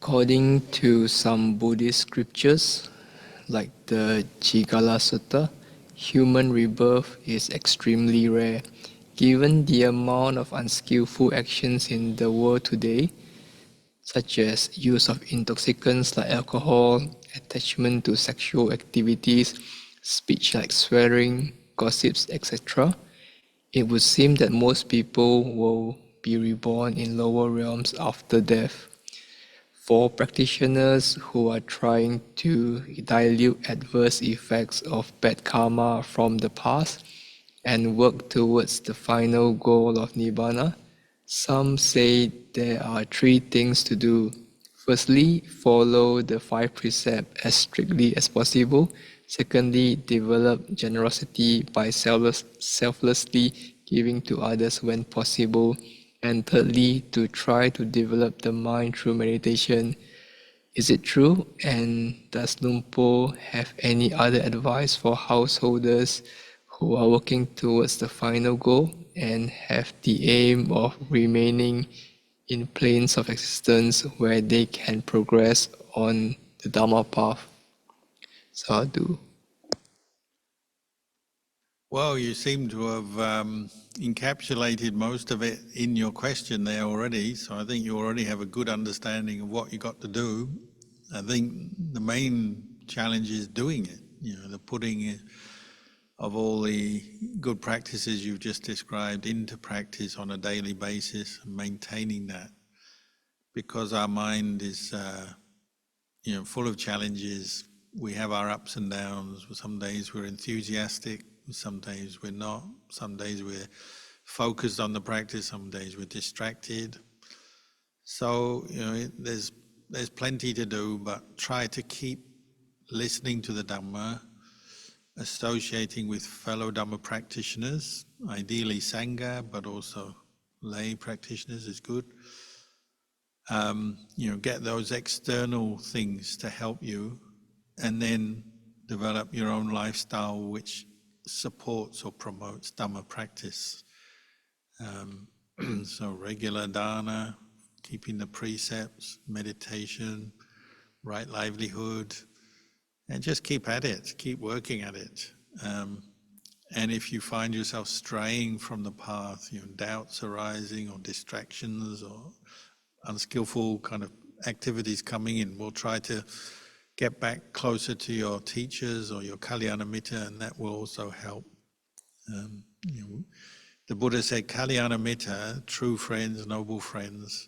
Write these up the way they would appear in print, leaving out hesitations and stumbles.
According to some Buddhist scriptures, like the Jigala Sutta, human rebirth is extremely rare. Given the amount of unskillful actions in the world today, such as use of intoxicants like alcohol, attachment to sexual activities, speech like swearing, gossips, etc., it would seem that most people will be reborn in lower realms after death. For practitioners who are trying to dilute adverse effects of bad karma from the past and work towards the final goal of Nibbana, some say there are three things to do. Firstly, follow the 5 precepts as strictly as possible. Secondly, develop generosity by selflessly giving to others when possible. And thirdly, to try to develop the mind through meditation. Is it true? And does Lumpo have any other advice for householders who are working towards the final goal and have the aim of remaining in planes of existence where they can progress on the Dhamma path? Sadhu. Well, you seem to have encapsulated most of it in your question there already, so I think you already have a good understanding of what you got to do. I think the main challenge is doing it, the putting of all the good practices you've just described into practice on a daily basis, and maintaining that. Because our mind is full of challenges, we have our ups and downs. Some days we're enthusiastic, some days we're not, some days we're focused on the practice, some days we're distracted. So, there's plenty to do, but try to keep listening to the Dhamma, associating with fellow Dhamma practitioners, ideally Sangha, but also lay practitioners is good. Get those external things to help you, and then develop your own lifestyle which supports or promotes Dhamma practice. So regular dana, keeping the precepts, meditation, right livelihood, and just keep at it, keep working at it. And if you find yourself straying from the path, doubts arising or distractions or unskillful kind of activities coming in, we'll try to get back closer to your teachers or your Kalyana Mitta, and that will also help. The Buddha said, Kalyana Mitta, true friends, noble friends,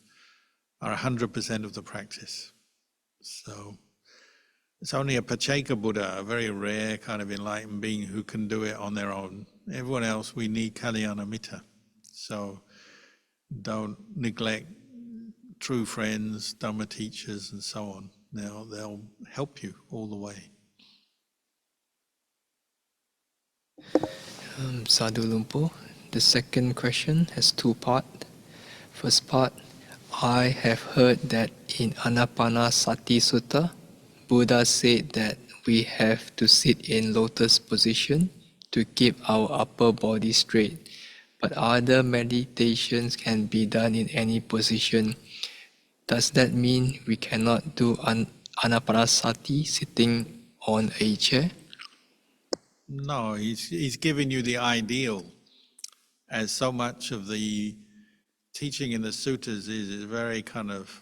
are 100% of the practice. So it's only a Pacceka Buddha, a very rare kind of enlightened being, who can do it on their own. Everyone else, we need Kalyana Mitta. So don't neglect true friends, Dhamma teachers, and so on. They'll help you all the way. Sadhu Lumpo. The second question has two parts. First part, I have heard that in Anapanasati Sutta, Buddha said that we have to sit in lotus position to keep our upper body straight, but other meditations can be done in any position. Does that mean we cannot do Anapanasati sitting on a chair? No, he's given you the ideal, as so much of the teaching in the suttas is very kind of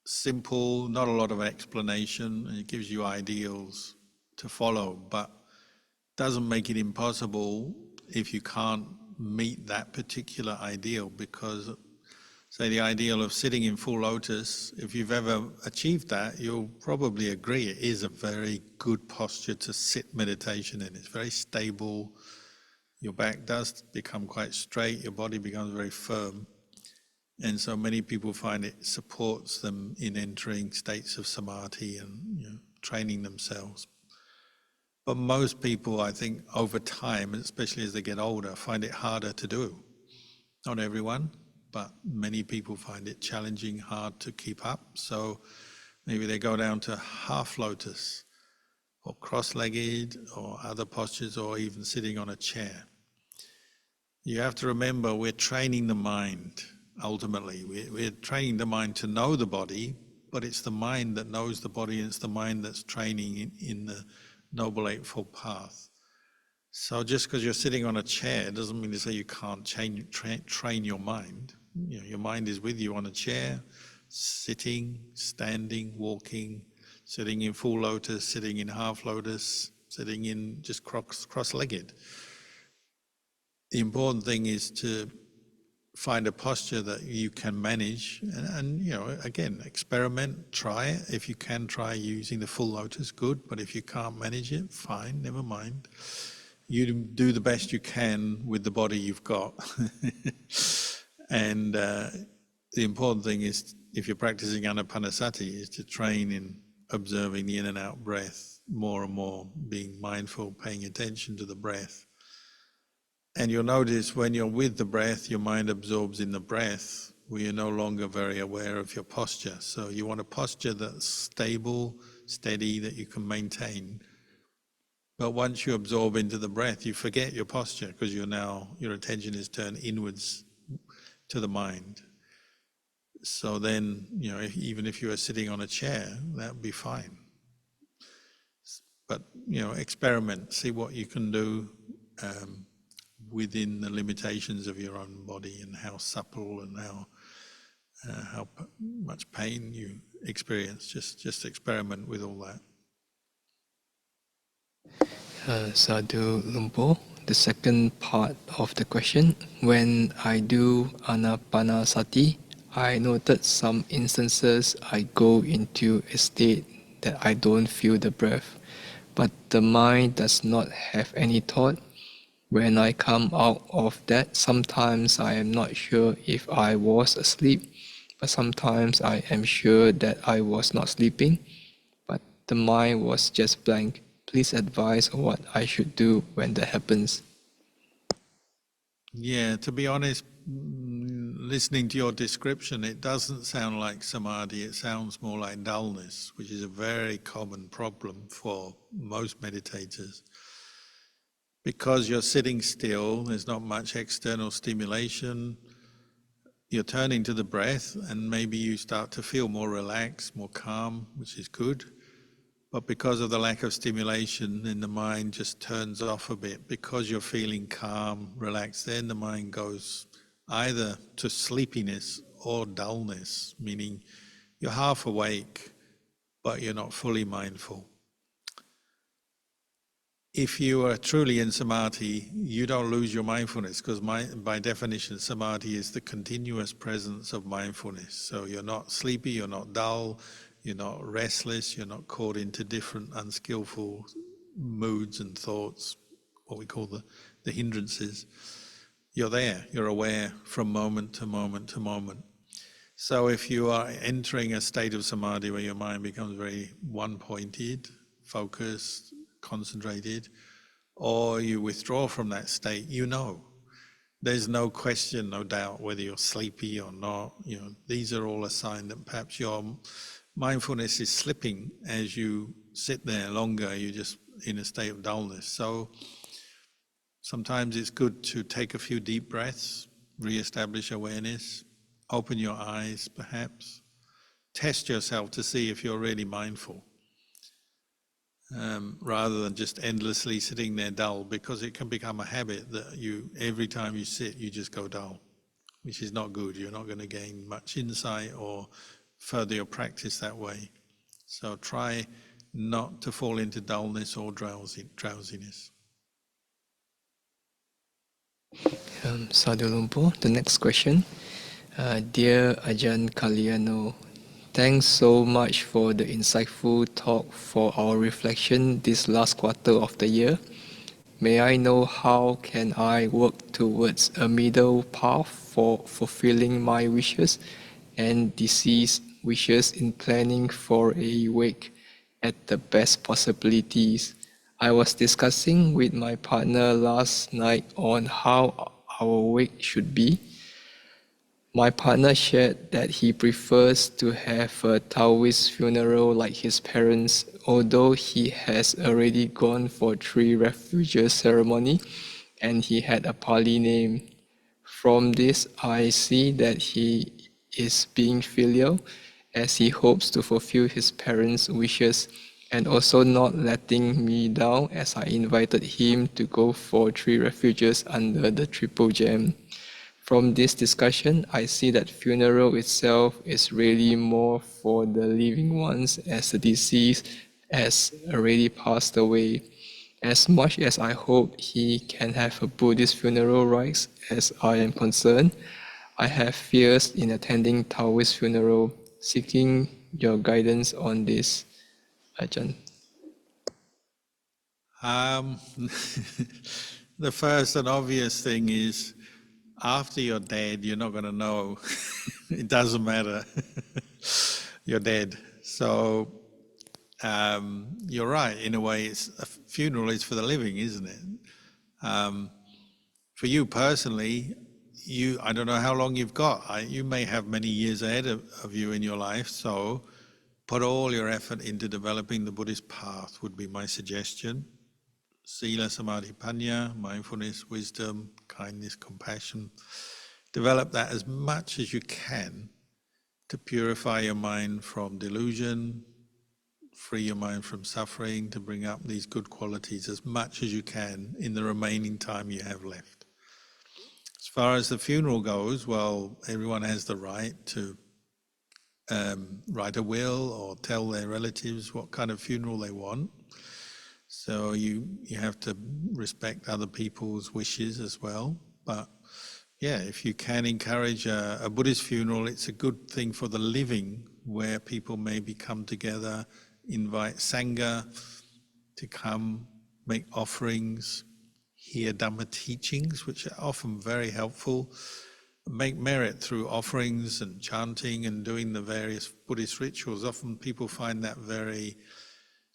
simple, not a lot of explanation, and it gives you ideals to follow, but doesn't make it impossible if you can't meet that particular ideal. Because, say, the ideal of sitting in full lotus, if you've ever achieved that, you'll probably agree it is a very good posture to sit meditation in. It's very stable, your back does become quite straight, your body becomes very firm. And so many people find it supports them in entering states of samadhi and training themselves. But most people, I think, over time, especially as they get older, find it harder to do. Not everyone, but many people find it challenging, hard to keep up. So maybe they go down to half lotus or cross-legged or other postures, or even sitting on a chair. You have to remember, we're training the mind. Ultimately, we're training the mind to know the body, but it's the mind that knows the body, and it's the mind that's training in the Noble Eightfold Path. So just because you're sitting on a chair doesn't mean to say you can't train your mind. You know, your mind is with you on a chair, sitting, standing, walking, sitting in full lotus, sitting in half lotus, sitting in just cross-legged. The important thing is to find a posture that you can manage, and you know, again, experiment, try it. If you can try using the full lotus, good, but if you can't manage it, fine, never mind. You do the best you can with the body you've got. And the important thing is, if you're practicing anapanasati, is to train in observing the in and out breath more and more, being mindful, paying attention to the breath. And you'll notice when you're with the breath, your mind absorbs in the breath, where you're no longer very aware of your posture. So you want a posture that's stable, steady, that you can maintain. But once you absorb into the breath, you forget your posture, because your attention is turned inwards to the mind. So then, you know, even if you were sitting on a chair, that would be fine. But, you know, experiment, see what you can do within the limitations of your own body, and how supple and how much pain you experience. Just experiment with all that. Sadhu Lumpo, the second part of the question. When I do anapanasati, I noted some instances I go into a state that I don't feel the breath, but the mind does not have any thought. When I come out of that, sometimes I am not sure if I was asleep, but sometimes I am sure that I was not sleeping, but the mind was just blank. Please advise what I should do when that happens. Yeah, to be honest, listening to your description, it doesn't sound like samadhi, it sounds more like dullness, which is a very common problem for most meditators. Because you're sitting still, there's not much external stimulation, you're turning to the breath, and maybe you start to feel more relaxed, more calm, which is good. But because of the lack of stimulation, then the mind just turns off a bit. Because you're feeling calm, relaxed, then the mind goes either to sleepiness or dullness, meaning you're half awake, but you're not fully mindful. If you are truly in samadhi, you don't lose your mindfulness, because by definition, samadhi is the continuous presence of mindfulness. So you're not sleepy, you're not dull, you're not restless, you're not caught into different unskillful moods and thoughts, what we call the hindrances. You're there, you're aware from moment to moment to moment. So if you are entering a state of samadhi where your mind becomes very one-pointed, focused, concentrated, or you withdraw from that state, you know. There's no question, no doubt whether you're sleepy or not. You know, these are all a sign that perhaps your mindfulness is slipping as you sit there longer, you're just in a state of dullness. So sometimes it's good to take a few deep breaths, re-establish awareness, open your eyes perhaps, test yourself to see if you're really mindful, rather than just endlessly sitting there dull, because it can become a habit that every time you sit, you just go dull, which is not good. You're not going to gain much insight or further your practice that way. So try not to fall into dullness or drowsiness. Sadhu Lumpo, the next question. Dear Ajahn Kalyano, thanks so much for the insightful talk for our reflection this last quarter of the year. May I know how can I work towards a middle path for fulfilling my wishes and deceased wishes in planning for a wake at the best possibilities? I was discussing with my partner last night on how our wake should be. My partner shared that he prefers to have a Taoist funeral like his parents, although he has already gone for 3 refuges ceremony and he had a Pali name. From this, I see that he is being filial as he hopes to fulfill his parents' wishes, and also not letting me down as I invited him to go for 3 refuges under the Triple Gem. From this discussion, I see that funeral itself is really more for the living ones, as the deceased has already passed away. As much as I hope he can have a Buddhist funeral rites as I am concerned, I have fears in attending Taoist funeral, seeking your guidance on this, Ajahn. The first and obvious thing is, after you're dead, you're not going to know. It doesn't matter. You're dead. So you're right. In a way, a funeral is for the living, isn't it? For you personally, I don't know how long you've got. You may have many years ahead of you in your life. So put all your effort into developing the Buddhist path would be my suggestion. Sila, Samadhi, Panya, mindfulness, wisdom, kindness, compassion. Develop that as much as you can to purify your mind from delusion, free your mind from suffering, to bring up these good qualities as much as you can in the remaining time you have left. As far as the funeral goes, well, everyone has the right to write a will or tell their relatives what kind of funeral they want. So you have to respect other people's wishes as well. But yeah, if you can encourage a Buddhist funeral, it's a good thing for the living, where people maybe come together, invite Sangha to come, make offerings, hear Dhamma teachings, which are often very helpful, make merit through offerings and chanting and doing the various Buddhist rituals. Often people find that very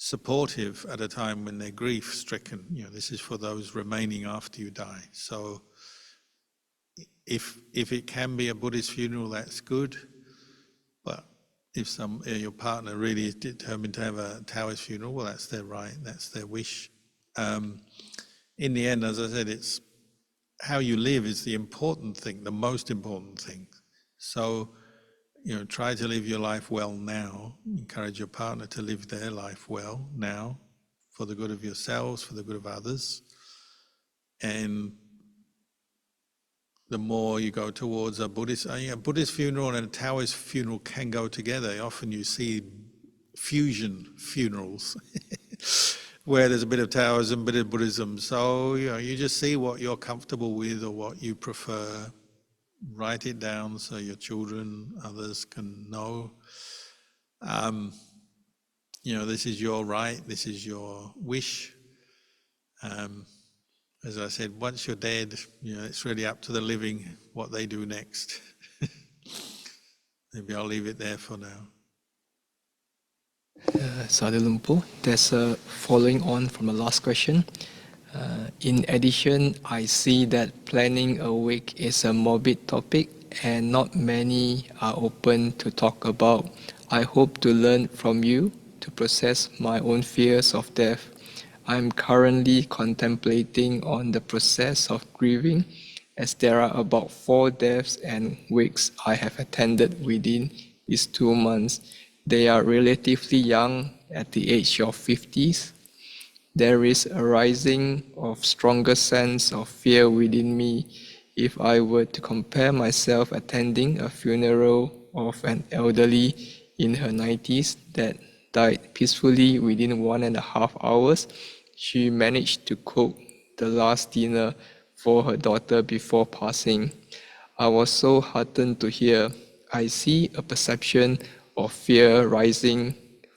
supportive at a time when they're grief-stricken. This is for those remaining after you die. So if it can be a Buddhist funeral, that's good. But if your partner really is determined to have a Taoist funeral, well, that's their right, that's their wish. In the end, as I said, it's how you live is the important thing, the most important thing. So, try to live your life well now. Encourage your partner to live their life well now, for the good of yourselves, for the good of others. And the more you go towards a Buddhist funeral and a Taoist funeral can go together. Often you see fusion funerals where there's a bit of Taoism, a bit of Buddhism. So, you just see what you're comfortable with or what you prefer. Write it down so your children, others can know. This is your right, this is your wish. As I said, once you're dead, it's really up to the living what they do next. Maybe I'll leave it there for now. Sadhu Lumpo, there's a following on from the last question. In addition, I see that planning a wake is a morbid topic and not many are open to talk about. I hope to learn from you to process my own fears of death. I'm currently contemplating on the process of grieving, as there are about 4 deaths and wakes I have attended within these 2 months. They are relatively young, at the age of 50s. There is a rising of stronger sense of fear within me if I were to compare myself attending a funeral of an elderly in her 90s that died peacefully within 1.5 hours. She managed to cook the last dinner for her daughter before passing. I was so heartened to hear. I see a perception of fear rising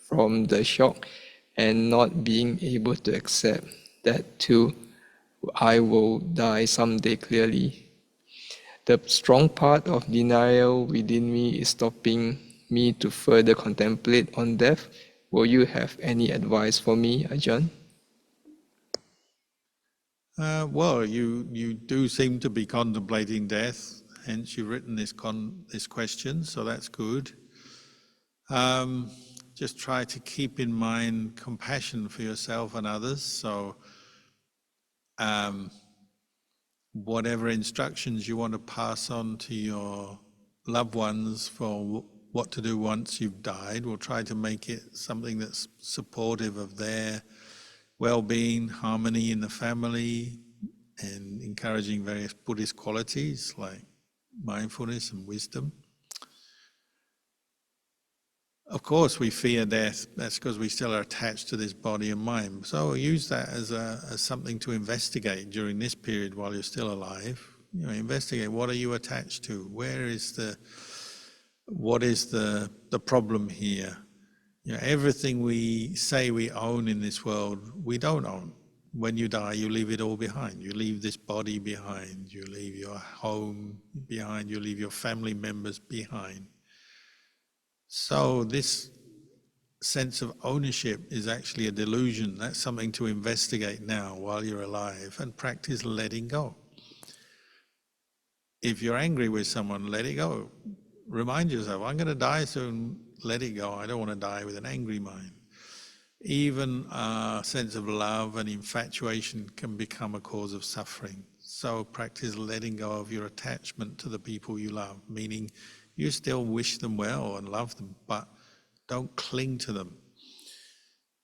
from the shock and not being able to accept that too I will die someday clearly. The strong part of denial within me is stopping me to further contemplate on death. Will you have any advice for me, Ajahn? Well, you do seem to be contemplating death, hence you've written this question, so that's good. Just try to keep in mind compassion for yourself and others. So whatever instructions you want to pass on to your loved ones for what to do once you've died. We'll try to make it something that's supportive of their well-being, harmony in the family, and encouraging various Buddhist qualities like mindfulness and wisdom. Of course, we fear death. That's because we still are attached to this body and mind. So use that as something to investigate during this period while you're still alive. Investigate, what are you attached to? What is the problem here? Everything we say we own in this world, we don't own. When you die, you leave it all behind. You leave this body behind. You leave your home behind. You leave your family members behind. So this sense of ownership is actually a delusion. That's something to investigate now while you're alive, and practice letting go. If you're angry with someone, let it go. Remind yourself, I'm going to die soon, let it go. I don't want to die with an angry mind. Even a sense of love and infatuation can become a cause of suffering. So practice letting go of your attachment to the people you love, meaning you still wish them well and love them, but don't cling to them.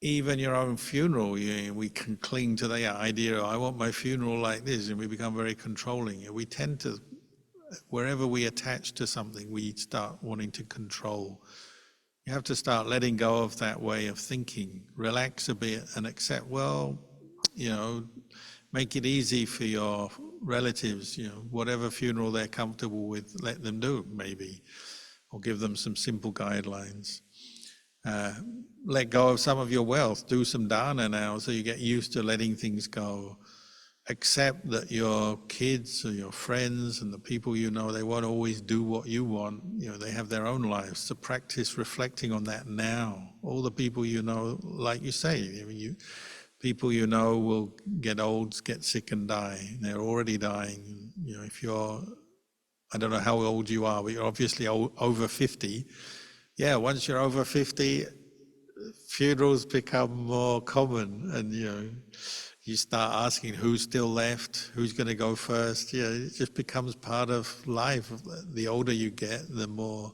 Even your own funeral, we can cling to the idea, I want my funeral like this, and we become very controlling. We tend to, wherever we attach to something, we start wanting to control. You have to start letting go of that way of thinking. Relax a bit and accept, make it easy for your relatives, whatever funeral they're comfortable with, let them do, maybe, or give them some simple guidelines. Let go of some of your wealth. Do some dana now so you get used to letting things go. Accept that your kids or your friends and the people they won't always do what you want. They have their own lives. So practice reflecting on that now. All the people like you say, people will get old, get sick and die. They're already dying. If you're, I don't know how old you are, but you're obviously over 50. Yeah, once you're over 50, funerals become more common, and you start asking who's still left, who's going to go first. It just becomes part of life. The older you get, the more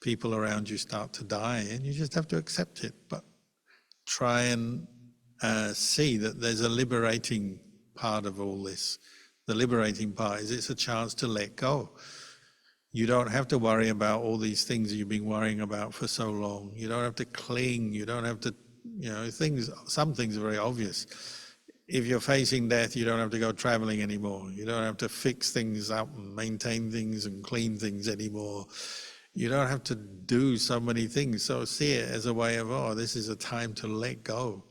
people around you start to die, and you just have to accept it. But try and see that there's a liberating part of all this. The liberating part is it's a chance to let go. You don't have to worry about all these things you've been worrying about for so long. You don't have to cling. You don't have to, some things are very obvious. If you're facing death, you don't have to go traveling anymore. You don't have to fix things up and maintain things and clean things anymore. You don't have to do so many things. So see it as a way of, this is a time to let go.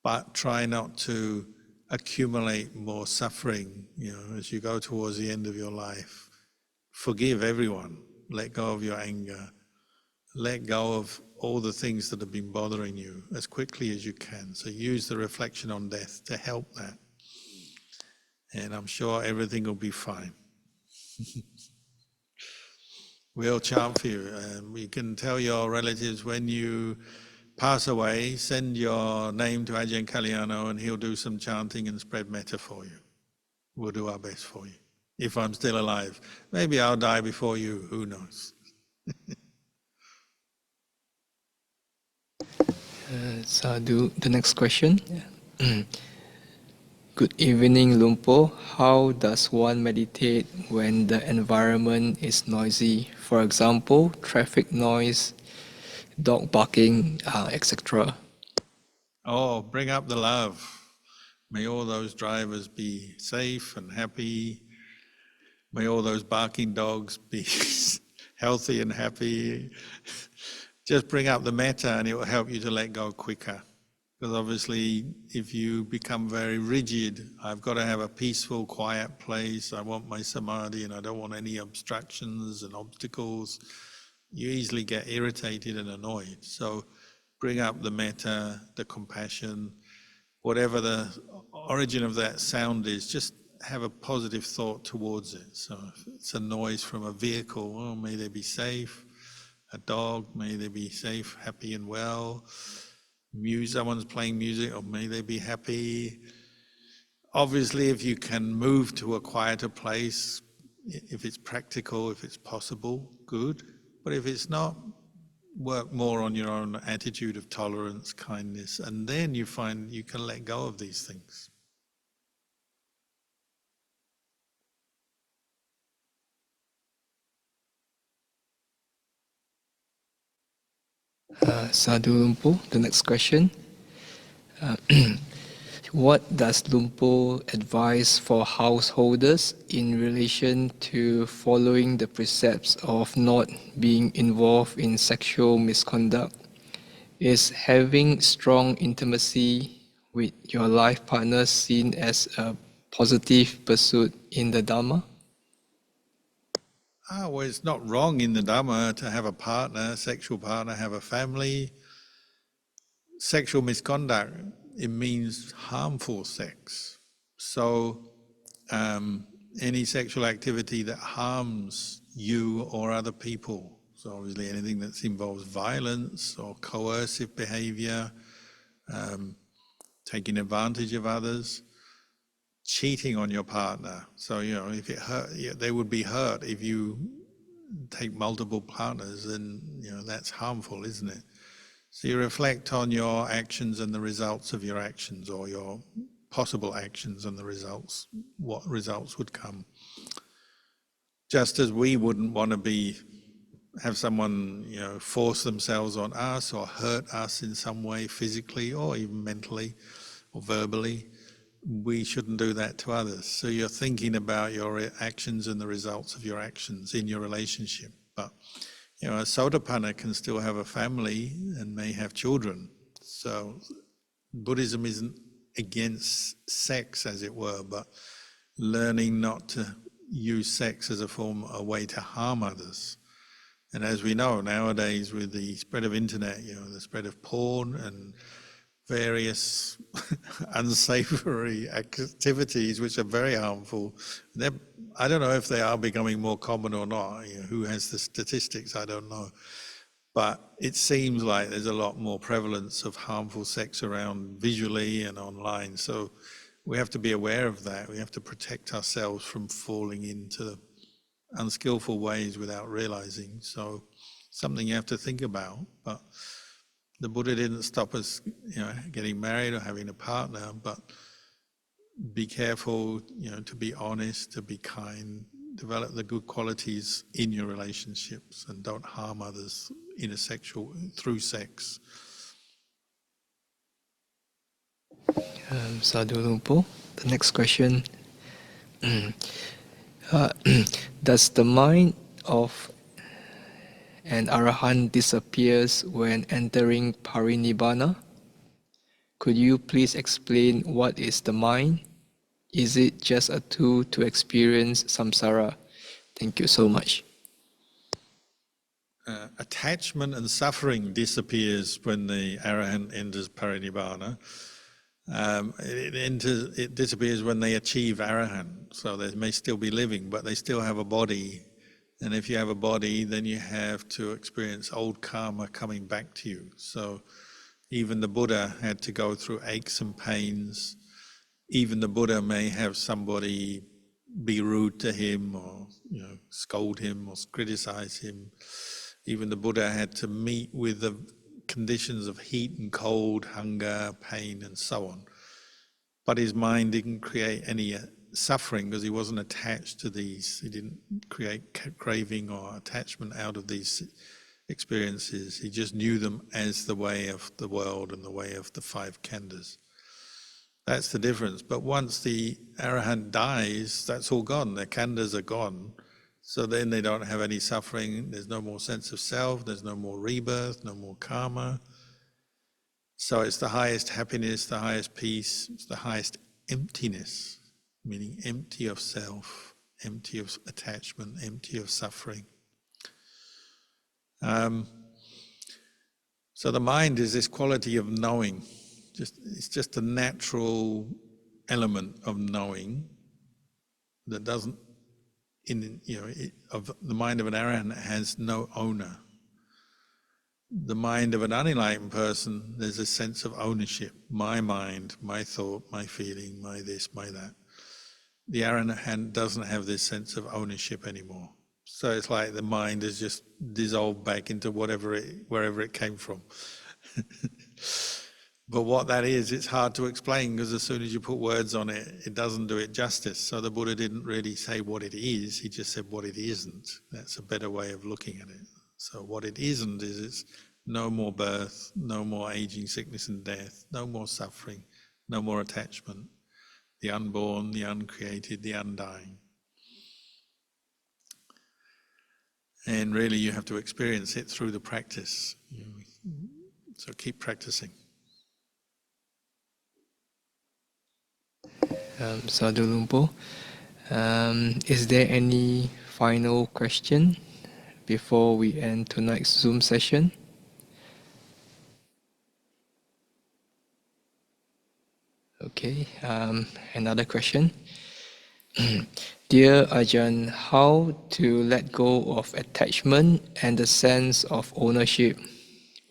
But try not to accumulate more suffering, as you go towards the end of your life. Forgive everyone. Let go of your anger. Let go of all the things that have been bothering you as quickly as you can. So use the reflection on death to help that. And I'm sure everything will be fine. We'll chant for you. You can tell your relatives when you pass away, send your name to Ajahn Kalyano and he'll do some chanting and spread metta for you. We'll do our best for you. If I'm still alive. Maybe I'll die before you, who knows? Sadhu, the next question. Good evening, Lumpo. How does one meditate when the environment is noisy? For example, traffic noise, dog barking, etc. Bring up the love. May all those drivers be safe and happy. May all those barking dogs be healthy and happy. Just bring up the metta and it will help you to let go quicker. Because obviously, if you become very rigid, I've got to have a peaceful, quiet place, I want my samadhi and I don't want any obstructions and obstacles, you easily get irritated and annoyed. So bring up the metta, the compassion, whatever the origin of that sound is, just have a positive thought towards it. So if it's a noise from a vehicle, may they be safe. A dog, may they be safe, happy and well. Someone's playing music, or may they be happy. Obviously, if you can move to a quieter place, if it's practical, if it's possible, good. But if it's not, work more on your own attitude of tolerance, kindness, and then you find you can let go of these things. Sadhu Lumpo, the next question. What does Lumpo advise for householders in relation to following the precepts of not being involved in sexual misconduct? Is having strong intimacy with your life partner seen as a positive pursuit in the Dhamma? Well, it's not wrong in the Dhamma to have a partner, sexual partner, have a family. Sexual misconduct, it means harmful sex. So any sexual activity that harms you or other people, so obviously anything that involves violence or coercive behavior, taking advantage of others, cheating on your partner. So, if it hurt, they would be hurt if you take multiple partners, then, that's harmful, isn't it? So you reflect on your actions and the results of your actions, or your possible actions and the results, what results would come. Just as we wouldn't want to have someone, force themselves on us or hurt us in some way, physically or even mentally or verbally, we shouldn't do that to others. So you're thinking about your actions and the results of your actions in your relationship. But a Sotapanna can still have a family and may have children. So Buddhism isn't against sex, as it were, but learning not to use sex as a way to harm others. And as we know nowadays, with the spread of internet, the spread of porn and various unsavory activities which are very harmful. I don't know if they are becoming more common or not. Who has the statistics? I don't know. But it seems like there's a lot more prevalence of harmful sex around visually and online. So we have to be aware of that. We have to protect ourselves from falling into unskillful ways without realizing. So something you have to think about. But the Buddha didn't stop us, getting married or having a partner, but be careful, to be honest, to be kind, develop the good qualities in your relationships, and don't harm others through sex. Sadhu Lumpo, the next question. Does the mind of an Arahant disappears when entering Parinibbana? Could you please explain what is the mind? Is it just a tool to experience samsara? Thank you so much. Attachment and suffering disappears when the Arahant enters Parinibbana. It disappears when they achieve Arahant. So they may still be living, but they still have a body. And if you have a body, then you have to experience old karma coming back to you. So even the Buddha had to go through aches and pains. Even the Buddha may have somebody be rude to him, or scold him or criticize him. Even the Buddha had to meet with the conditions of heat and cold, hunger, pain, and so on. But his mind didn't create any suffering because he wasn't attached to these. He didn't create craving or attachment out of these experiences. He just knew them as the way of the world and the way of the five khandhas. That's the difference. But once the Arahant dies, that's all gone. Their khandhas are gone. So then they don't have any suffering. There's no more sense of self. There's no more rebirth, no more karma. So it's the highest happiness, the highest peace, it's the highest emptiness, meaning empty of self, empty of attachment, empty of suffering. So the mind is this quality of knowing. It's just a natural element of knowing that doesn't, of the mind of an Arahant has no owner. The mind of an unenlightened person, there's a sense of ownership. My mind, my thought, my feeling, my this, my that. The Arahant doesn't have this sense of ownership anymore. So it's like the mind is just dissolved back into wherever it came from. But what that is, it's hard to explain, because as soon as you put words on it, it doesn't do it justice. So the Buddha didn't really say what it is, he just said what it isn't. That's a better way of looking at it. So what it isn't is it's no more birth, no more aging, sickness and death, no more suffering, no more attachment, the unborn, the uncreated, the undying. And really you have to experience it through the practice. So keep practicing. Sadhu Lumpo, is there any final question before we end tonight's Zoom session? Okay, another question. Dear Ajahn, how to let go of attachment and the sense of ownership?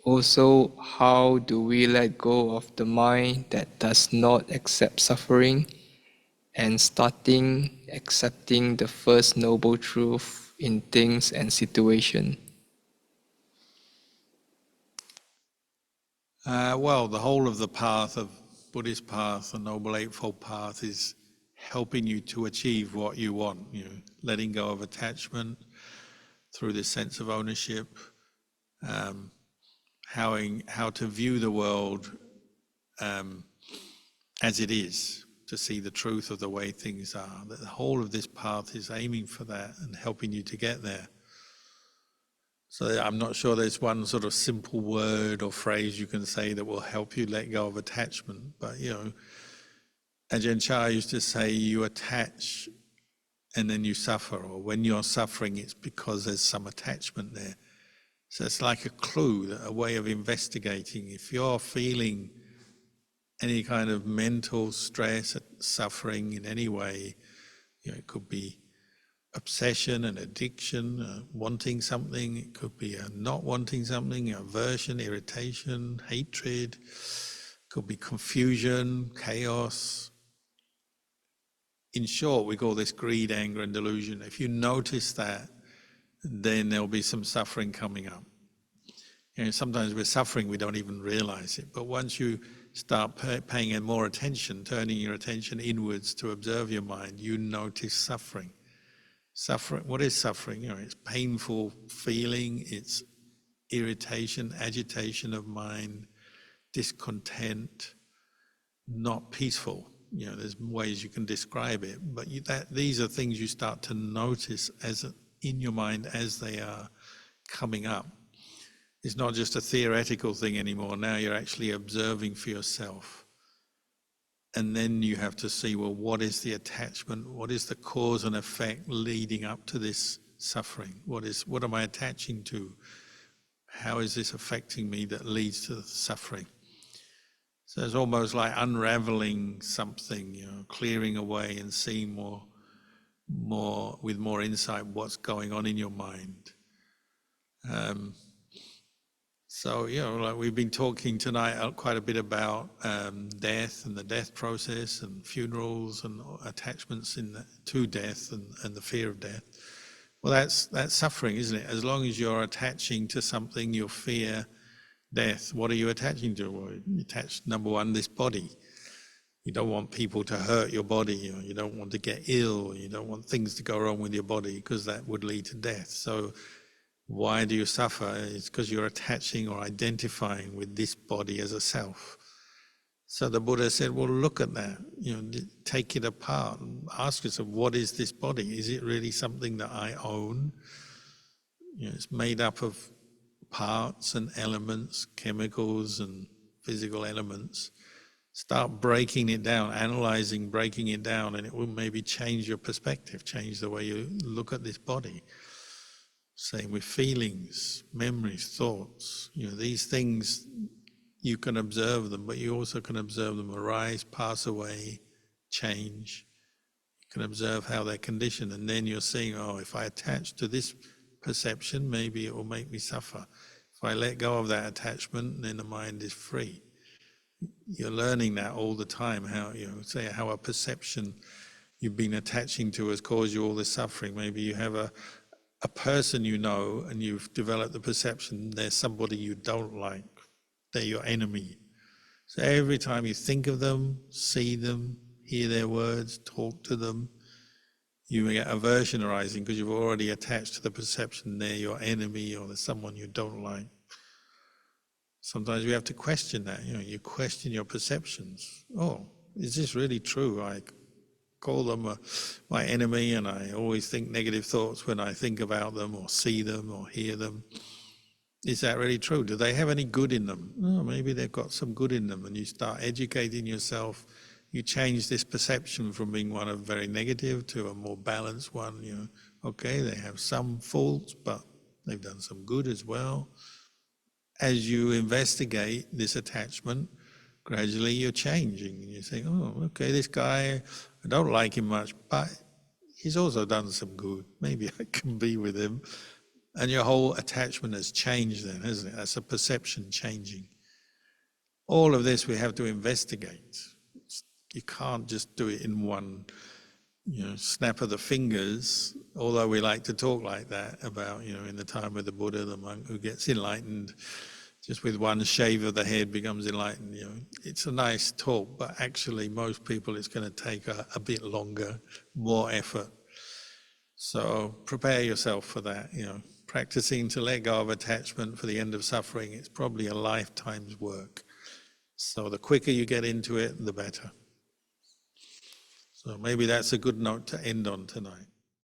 Also, how do we let go of the mind that does not accept suffering and starting accepting the first noble truth in things and situations? Well, the whole of the path of Buddhist path, the Noble Eightfold Path, is helping you to achieve what you want. Letting go of attachment through this sense of ownership, how to view the world as it is, to see the truth of the way things are. The whole of this path is aiming for that and helping you to get there. So I'm not sure there's one sort of simple word or phrase you can say that will help you let go of attachment. But, Ajahn Chah used to say, you attach and then you suffer, or when you're suffering, it's because there's some attachment there. So it's like a clue, a way of investigating. If you're feeling any kind of mental stress, suffering in any way, it could be obsession and addiction, wanting something, it could be a not wanting something, aversion, irritation, hatred, it could be confusion, chaos. In short, we call this greed, anger and delusion. If you notice that, then there'll be some suffering coming up. Sometimes we're suffering, we don't even realize it. But once you start paying more attention, turning your attention inwards to observe your mind, you notice suffering. Suffering, what is suffering? It's painful feeling, it's irritation, agitation of mind, discontent, not peaceful. There's ways you can describe it, but these are things you start to notice in your mind as they are coming up. It's not just a theoretical thing anymore. Now you're actually observing for yourself. And then you have to see, well, what is the attachment? What is the cause and effect leading up to this suffering? What am I attaching to? How is this affecting me that leads to the suffering? So it's almost like unraveling something, clearing away and seeing more with more insight what's going on in your mind. So, like we've been talking tonight quite a bit about death and the death process and funerals and attachments to death and the fear of death. Well, that's suffering, isn't it? As long as you're attaching to something, you fear death. What are you attaching to? Well, you attach, number one, this body. You don't want people to hurt your body. You don't want to get ill. You don't want things to go wrong with your body, because that would lead to death. So why do you suffer? It's because you're attaching or identifying with this body as a self. So the Buddha said, well, look at that, take it apart and ask yourself, what is this body? Is it really something that I own? It's made up of parts and elements, chemicals and physical elements. Start breaking it down, analyzing, breaking it down, and it will maybe change your perspective, change the way you look at this body. Same with feelings, memories, thoughts. These things, you can observe them, but you also can observe them arise, pass away, change. You can observe how they're conditioned, and then you're seeing, if I attach to this perception, maybe it will make me suffer. If I let go of that attachment, then the mind is free. You're learning that all the time, how a perception you've been attaching to has caused you all this suffering. Maybe you have a person you know and you've developed the perception there's somebody you don't like, they're your enemy. So every time you think of them, see them, hear their words, talk to them, you get aversion arising because you've already attached to the perception they're your enemy or there's someone you don't like. Sometimes we have to question that, you question your perceptions. Oh, is this really true? I call them my enemy and I always think negative thoughts when I think about them or see them or hear them. Is that really true? Do they have any good in them? Oh, maybe they've got some good in them, and you start educating yourself. You change this perception from being one of very negative to a more balanced one. Okay, they have some faults, but they've done some good as well. As you investigate this attachment, gradually you're changing. And you think, oh, okay, this guy, I don't like him much, but he's also done some good. Maybe I can be with him. And your whole attachment has changed then, hasn't it? That's a perception changing. All of this we have to investigate. You can't just do it in one snap of the fingers, although we like to talk like that about, in the time of the Buddha, the monk who gets enlightened just with one shave of the head becomes enlightened. It's a nice talk, but actually most people it's going to take a bit longer, more effort. So prepare yourself for that, practicing to let go of attachment for the end of suffering. It's probably a lifetime's work. So the quicker you get into it, the better. So maybe that's a good note to end on tonight.